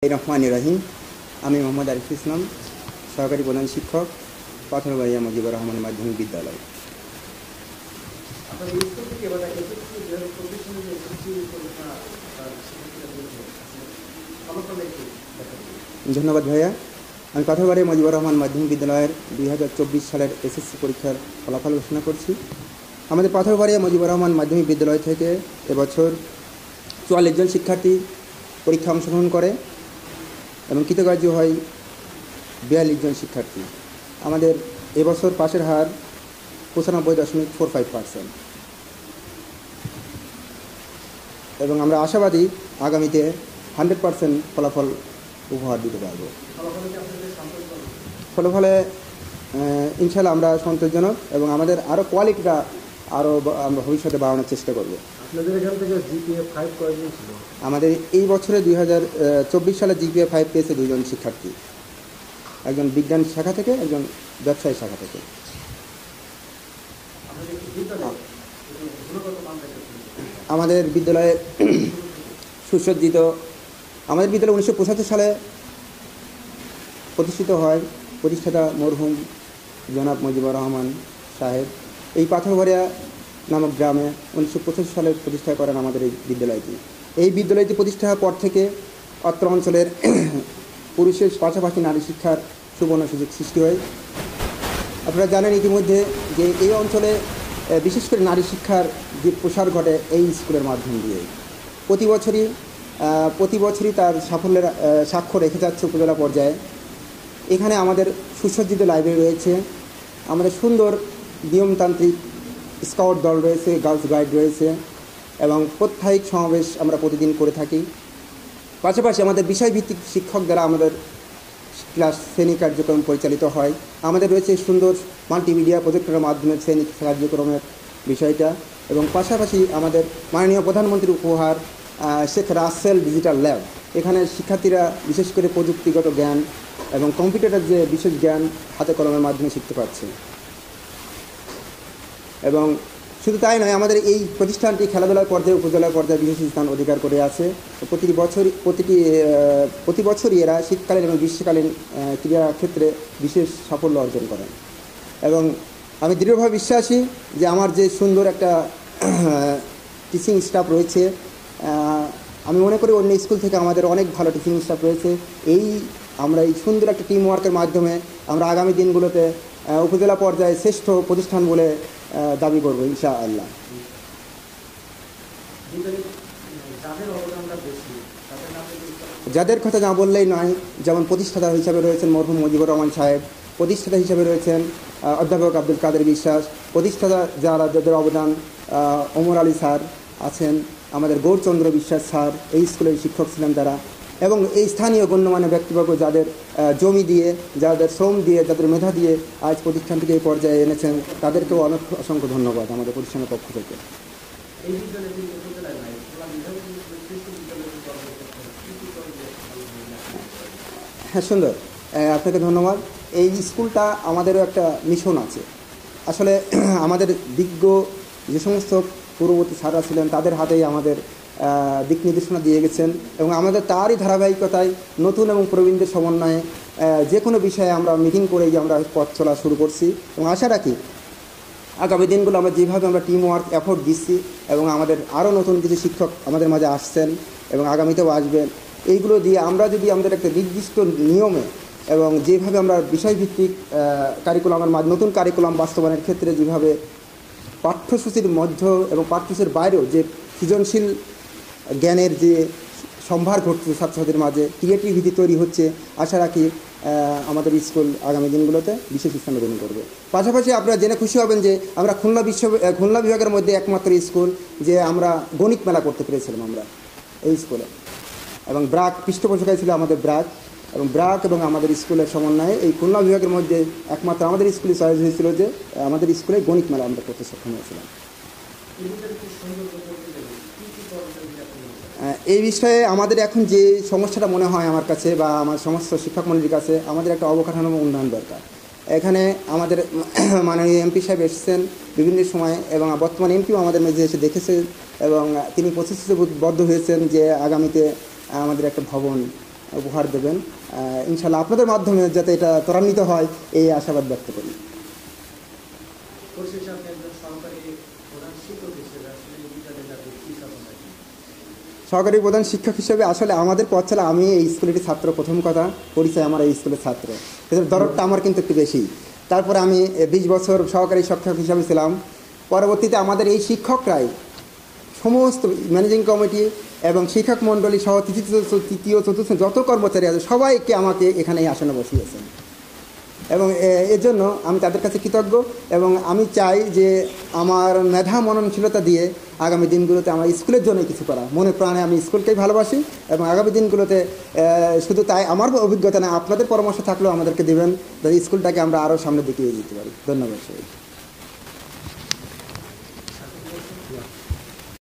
রহমান রাহিম। আমি মোহাম্মদ আরিফ ইসলাম, সহকারী প্রধান শিক্ষক, পাথরবাড়িয়া মুজিবুর রহমান মাধ্যমিক বিদ্যালয়। ধন্যবাদ ভাইয়া। আমি পাথরবাড়িয়া মুজিবুর রহমান মাধ্যমিক বিদ্যালয়ের 2024 সালের এসএসসি পরীক্ষার ফলাফল ঘোষণা করছি। আমাদের পাথরবাড়িয়া মুজিবুর রহমান মাধ্যমিক বিদ্যালয় থেকে এবছর 44 জন শিক্ষার্থী পরীক্ষা অংশগ্রহণ করে এবং কৃতকার্য হয় 42 জন শিক্ষার্থী। আমাদের এবছর পাশের হার 95.45%, এবং আমরা আশাবাদী আগামীতে 100% ফলাফল উপহার দিতে পারব। ফলাফলে ইনশাল্লাহ আমরা সন্তোষজনক, এবং আমাদের আরও কোয়ালিটিটা আরও আমরা ভবিষ্যতে বাড়ানোর চেষ্টা করব। আমাদের এই বছরে 2024 সালে জিপিএ 5 পেয়েছে 2 জন শিক্ষার্থী, একজন বিজ্ঞান শাখা থেকে, একজন ব্যবসায়ী শাখা থেকে। আমাদের বিদ্যালয়ে সুসজ্জিত, আমাদের বিদ্যালয় 1975 সালে প্রতিষ্ঠিত হয়। প্রতিষ্ঠাতা মরহুম জনাব মুজিবুর রহমান সাহেব এই পাথরবাড়িয়া নামক গ্রামে 1985 সালে প্রতিষ্ঠা করেন আমাদের এই বিদ্যালয়টি। এই বিদ্যালয়টি প্রতিষ্ঠা হওয়ার পর থেকে অত্র অঞ্চলের পুরুষের পাশাপাশি নারী শিক্ষার সুবর্ণ সুযোগ সৃষ্টি হয়। আপনারা জানেন ইতিমধ্যে যে এই অঞ্চলে বিশেষ করে নারী শিক্ষার যে প্রসার ঘটে এই স্কুলের মাধ্যম দিয়ে। প্রতি বছরই তার সাফল্যের স্বাক্ষর রেখে যাচ্ছে উপজেলা পর্যায়ে। এখানে আমাদের সুসজ্জিত লাইব্রেরি রয়েছে, আমাদের সুন্দর নিয়মতান্ত্রিক স্কাউট দল রয়েছে, গার্লস গাইড রয়েছে, এবং প্রত্যেক সমাবেশ আমরা প্রতিদিন করে থাকি। পাশাপাশি আমাদের বিষয়ভিত্তিক শিক্ষক দ্বারা আমাদের ক্লাস শ্রেণী কার্যক্রম পরিচালিত হয়। আমাদের রয়েছে সুন্দর মাল্টিমিডিয়া প্রজেক্টরের মাধ্যমে শ্রেণী কার্যক্রমের বিষয়টা, এবং পাশাপাশি আমাদের মাননীয় প্রধানমন্ত্রীর উপহার শেখ রাসেল ডিজিটাল ল্যাব। এখানে শিক্ষার্থীরা বিশেষ করে প্রযুক্তিগত জ্ঞান এবং কম্পিউটারের যে বিশেষ জ্ঞান হাতে কলমের মাধ্যমে শিখতে পারছে। এবং শুধু তাই নয়, আমাদের এই প্রতিষ্ঠানটি খেলাধুলার পর্যায়ে উপজেলা পর্যায়ে বিশেষ স্থান অধিকার করে আছে। প্রতি বছরই এরা শীতকালীন এবং গ্রীষ্মকালীন ক্রীড়াক্ষেত্রে বিশেষ সাফল্য অর্জন করেন। এবং আমি দৃঢ়ভাবে বিশ্বাসী যে আমার যে সুন্দর একটা টিচিং স্টাফ রয়েছে, আমি মনে করি অন্য স্কুল থেকে আমাদের অনেক ভালো টিচিং স্টাফ রয়েছে। আমরা এই সুন্দর একটা টিম ওয়ার্কের মাধ্যমে আমরা আগামী দিনগুলোতে উপজেলা পর্যায়ে শ্রেষ্ঠ প্রতিষ্ঠান বলে দাবি করব ইনশাআল্লাহ। যাদের কথা না বললেই নয়, যেমন প্রতিষ্ঠাতা হিসাবে রয়েছেন মরহুম মুজিবুর রহমান সাহেব, প্রতিষ্ঠাতা হিসাবে রয়েছেন অধ্যাপক আব্দুল কাদের বিশ্বাস, প্রতিষ্ঠাতা যাদের অবদান ওমর আলী স্যার আছেন, আমাদের গৌরচন্দ্র বিশ্বাস স্যার এই স্কুলের শিক্ষক ছিলেন তারা, এবং এই স্থানীয় গণ্যমান্য ব্যক্তিবর্গ যাদের জমি দিয়ে, যাদের শ্রম দিয়ে, যাদের মেধা দিয়ে আজ প্রতিষ্ঠানটিকে এই পর্যায়ে এনেছেন, তাদেরকেও অসংখ্য ধন্যবাদ আমাদের প্রতিষ্ঠানের পক্ষ থেকে। হ্যাঁ, সুন্দর, আপনাকে ধন্যবাদ। এই স্কুলটা আমাদেরও একটা মিশন আছে। আসলে আমাদের বিজ্ঞ যে সমস্ত পূর্ববর্তী স্যাররা ছিলেন তাদের হাতেই আমাদের দিক নির্দেশনা দিয়ে গেছেন, এবং আমাদের তারই ধারাবাহিকতায় নতুন এবং প্রবীণদের সমন্বয়ে যে কোনো বিষয়ে আমরা মিটিং করেই আমরা পথ চলা শুরু করছি। এবং আশা রাখি আগামী দিনগুলো আমরা যেভাবে আমরা টিম ওয়ার্ক এফোর্ট দিচ্ছি, এবং আমাদের আরও নতুন কিছু শিক্ষক আমাদের মাঝে আসছেন এবং আগামীতেও আসবেন, এইগুলো দিয়ে আমরা যদি আমাদের একটা নির্দিষ্ট নিয়মে এবং যেভাবে আমরা বিষয়ভিত্তিক কারিকুলামের মাধ্যমে নতুন কারিকুলাম বাস্তবায়নের ক্ষেত্রে যেভাবে পাঠ্যসূচির মধ্যে এবং পাঠ্যসূচির বাইরেও যে সৃজনশীল জ্ঞানের যে সম্ভার ঘটছে ছাত্রছাত্রীদের মাঝে, ক্রিয়েটিভিটি তৈরি হচ্ছে, আশা রাখি আমাদের স্কুল আগামী দিনগুলোতে বিশেষ স্থান অধিকার করবে। পাশাপাশি আপনারা জেনে খুশি হবেন যে আমরা খুলনা বিভাগের মধ্যে একমাত্র স্কুল যে আমরা গণিত মেলা করতে পেরেছিলাম আমরা এই স্কুলে, এবং ব্রাক পৃষ্ঠপোষকায় ছিল আমাদের ব্রাক, এবং ব্রাক এবং আমাদের স্কুলের সমন্বয়ে এই খুলনা বিভাগের মধ্যে একমাত্র আমাদের স্কুলে চয়েস হয়েছিল যে আমাদের স্কুলে গণিত মেলা আমরা করতে সক্ষম হয়েছিলাম। এই বিষয়ে আমাদের এখন যে সমস্যাটা মনে হয় আমার কাছে বা আমার সমস্ত শিক্ষক মন্ডলীর কাছে, আমাদের একটা অবকাঠামো উন্নয়ন দরকার। এখানে আমাদের মাননীয় এমপি সাহেব এসেছেন বিভিন্ন সময়, এবং বর্তমান এমপিও আমাদের মেঝে এসে দেখেছেন, এবং তিনি প্রতিশ্রুতিবদ্ধ হয়েছেন যে আগামীতে আমাদের একটা ভবন উপহার দেবেন। ইনশাল্লাহ আপনাদের মাধ্যমে যাতে এটা ত্বরান্বিত হয় এই আশাবাদ ব্যক্ত করি। সহকারী প্রধান শিক্ষক হিসেবে আসলে আমাদের পথ চলা, আমি এই স্কুলেরই ছাত্র, প্রথম কথা পরিচয় আমার এই স্কুলের ছাত্র, এদের দরদটা আমার কিন্তু একটু বেশি। তারপরে আমি 20 বছর সহকারী শিক্ষক হিসাবে ছিলাম। পরবর্তীতে আমাদের এই শিক্ষকরাই সমস্ত ম্যানেজিং কমিটি এবং শিক্ষক মণ্ডলী সহ তৃতীয় চতুর্থ যত কর্মচারী আছে সবাইকে আমাকে এখানে এই আসনে বসিয়েছেন, এবং এর জন্য আমি তাদের কাছে কৃতজ্ঞ। এবং আমি চাই যে আমার মেধা মননশীলতা দিয়ে আগামী দিনগুলোতে আমার স্কুলের জন্য কিছু করা, মনে প্রাণে আমি স্কুলকেই ভালোবাসি, এবং আগামী দিনগুলোতে শুধু তাই আমার অভিজ্ঞতা না, আপনাদের পরামর্শ থাকলেও আমাদেরকে দেবেন, যাতে স্কুলটাকে আমরা আরও সামনের দিকে এগিয়ে যেতে পারি। ধন্যবাদ সবাই।